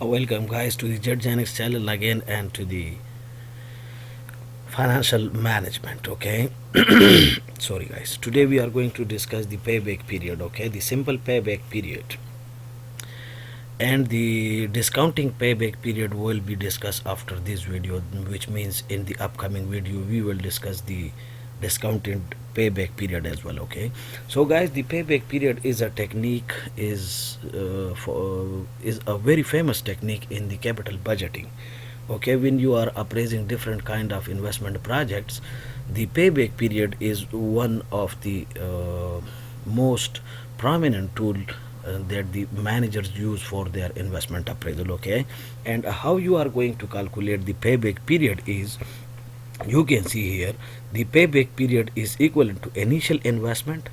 Welcome guys to the Judge channel again and to the financial management. Okay, sorry guys, today we are going to discuss the payback period. Okay, the simple payback period and the discounting payback period will be discussed after this video, which means in the upcoming video we will discuss the discounted payback period as well. Okay, so guys, the payback period is a technique, is a very famous technique in the capital budgeting. Okay, when you are appraising different kind of investment projects, the payback period is one of the most prominent tool that the managers use for their investment appraisal. Okay, and how you are going to calculate the payback period is, you can see here, the payback period is equivalent to initial investment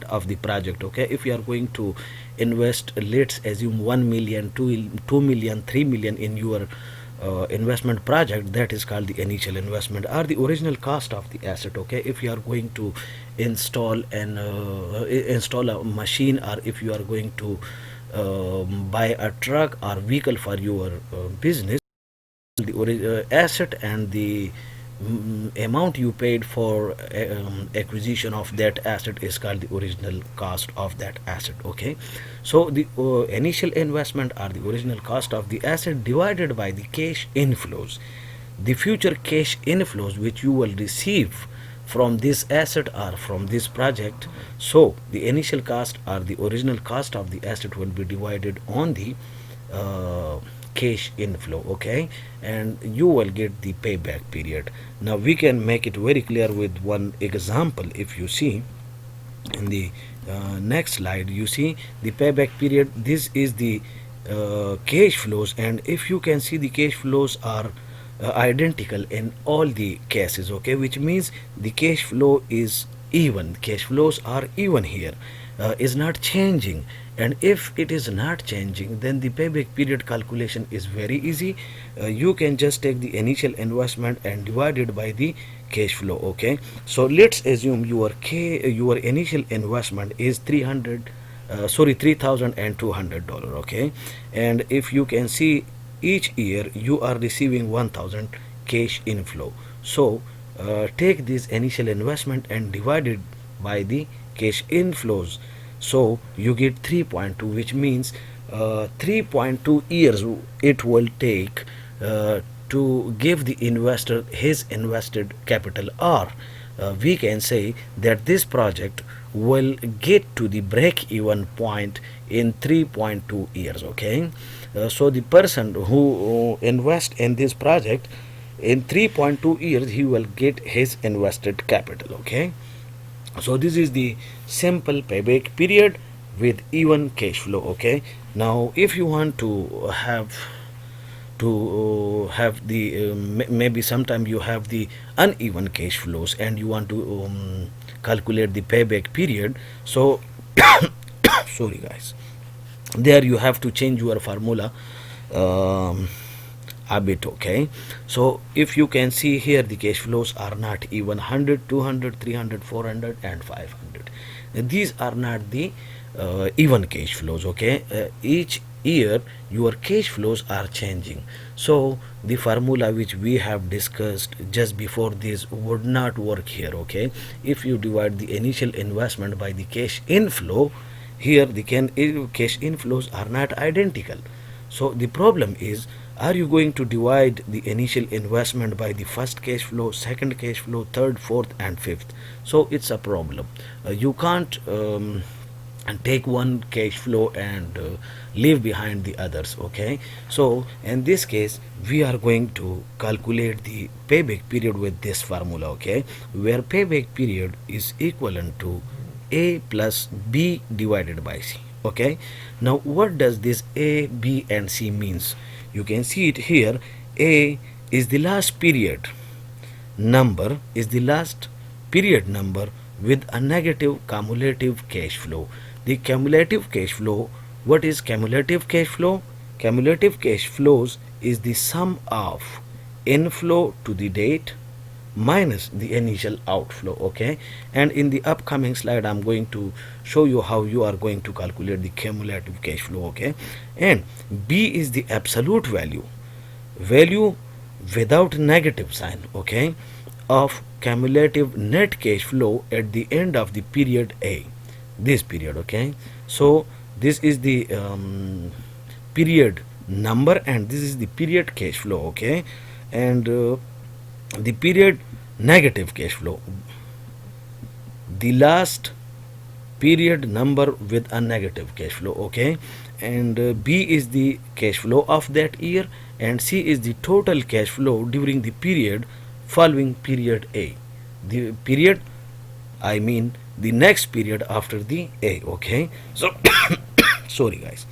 of the project. Okay, if you are going to invest, let's assume 1 million, 2 million, 3 million in your investment project, that is called the initial investment or the original cost of the asset. Okay, if you are going to install a machine, or if you are going to buy a truck or vehicle for your business, the asset and the amount you paid for acquisition of that asset is called the original cost of that asset. Okay, so the initial investment or the original cost of the asset divided by the cash inflows, the future cash inflows which you will receive from this asset or from this project. So the initial cost or the original cost of the asset will be divided on the cash inflow. Okay, and you will get the payback period. Now we can make it very clear with one example. If you see in the next slide, you see the payback period. This is the cash flows, and if you can see, the cash flows are identical in all the cases. Okay, which means the cash flow is even, cash flows are even here, is not changing. And if it is not changing, then the payback period calculation is very easy. You can just take the initial investment and divide it by the cash flow. Okay, so let's assume your initial investment is $3,200. Okay, and if you can see, each year you are receiving 1,000 cash inflow. So take this initial investment and divide it by the cash inflows. So you get 3.2, which means 3.2 years it will take to give the investor his invested capital, or we can say that this project will get to the break even point in 3.2 years. Okay, so the person who invest in this project, in 3.2 years he will get his invested capital. Okay, so this is the simple payback period with even cash flow. Okay, now if you want to have the maybe sometime you have the uneven cash flows and you want to calculate the payback period. So sorry guys, there you have to change your formula a bit. Okay, so if you can see here, the cash flows are not even 100, 200, 300, 400 and 500. These are not the even cash flows. Okay, each year your cash flows are changing. So the formula which we have discussed just before this would not work here. Okay, if you divide the initial investment by the cash inflow, here the cash inflows are not identical. So the problem is, are you going to divide the initial investment by the first cash flow, second cash flow, third, fourth and fifth? So it's a problem. You can't and take one cash flow and leave behind the others. Okay, so in this case we are going to calculate the payback period with this formula. Okay, where payback period is equivalent to a plus b divided by c. Okay, now what does this a, b and c means? You can see it here. A is the last period number, with a negative cumulative cash flow. The cumulative cash flow, what is cumulative cash flow? Cumulative cash flows is the sum of inflow to the date minus the initial outflow. Okay, and in the upcoming slide I'm going to show you how you are going to calculate the cumulative cash flow. Okay, and B is the absolute value without negative sign, okay, of cumulative net cash flow at the end of the period A, this period. Okay, so this is the period number and this is the period cash flow. Okay, and the period negative cash flow, the last period number with a negative cash flow. Okay, and B is the cash flow of that year and C is the total cash flow during the period following period A, the period, I mean the next period after the A. Okay, so sorry guys.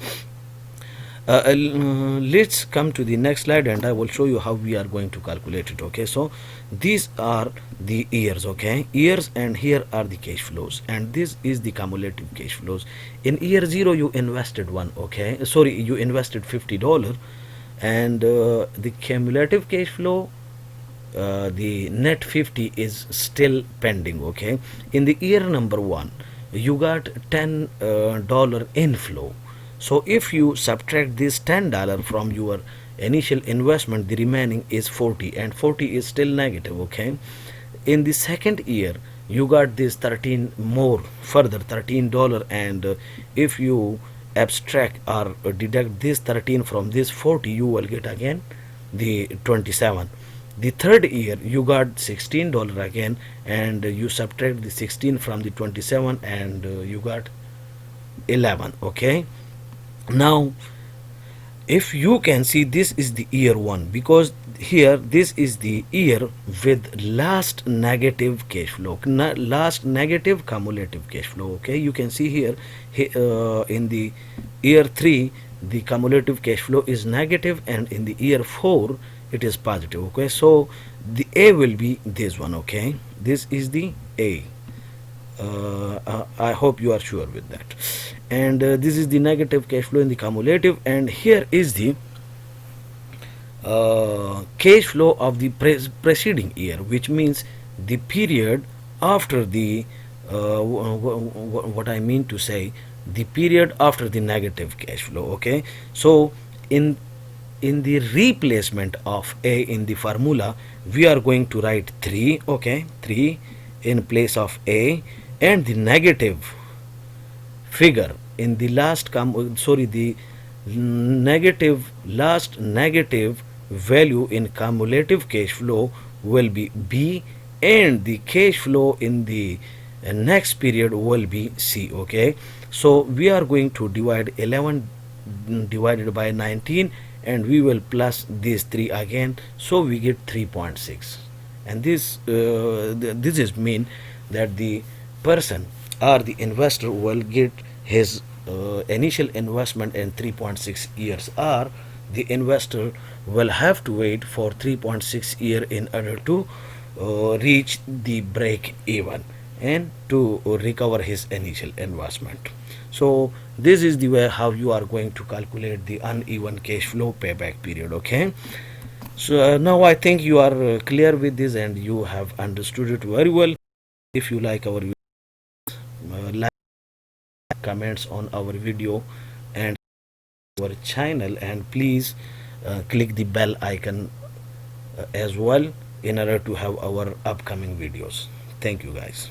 Let's come to the next slide and I will show you how we are going to calculate it. Okay, so these are the years, okay, years, and here are the cash flows, and this is the cumulative cash flows. In year 0 you invested you invested $50, and the cumulative cash flow, the net 50 is still pending. Okay, in the year number 1 you got $10 inflow. So if you subtract this $10 from your initial investment, the remaining is 40, and 40 is still negative. Okay, in the second year you got this 13 more, further $13, and if you abstract or deduct this 13 from this 40, you will get again the 27. The third year you got $16 again, and you subtract the 16 from the 27 and you got 11. Okay, now if you can see, this is the year 1 because here this is the year with last negative cash flow, last negative cumulative cash flow. Okay, you can see here, in the year 3 the cumulative cash flow is negative and in the year 4 it is positive. Okay, so the A will be this one. Okay, this is the A. I hope you are sure with that. And this is the negative cash flow in the cumulative, and here is the cash flow of the preceding year, which means the period after the what I mean to say, the period after the negative cash flow. Okay, so in the replacement of A in the formula, we are going to write 3. Okay, 3 in place of A, and the negative figure in the the last negative value in cumulative cash flow will be B, and the cash flow in the next period will be C. Okay, so we are going to divide 11 divided by 19 and we will plus these 3 again, so we get 3.6. And this this is mean that the person or the investor will get his initial investment in 3.6 years, or the investor will have to wait for 3.6 year in order to reach the break even and to recover his initial investment. So this is the way how you are going to calculate the uneven cash flow payback period. Okay, so now I think you are clear with this and you have understood it very well. If you like our like, comments on our video and our channel, and please click the bell icon as well in order to have our upcoming videos. Thank you guys.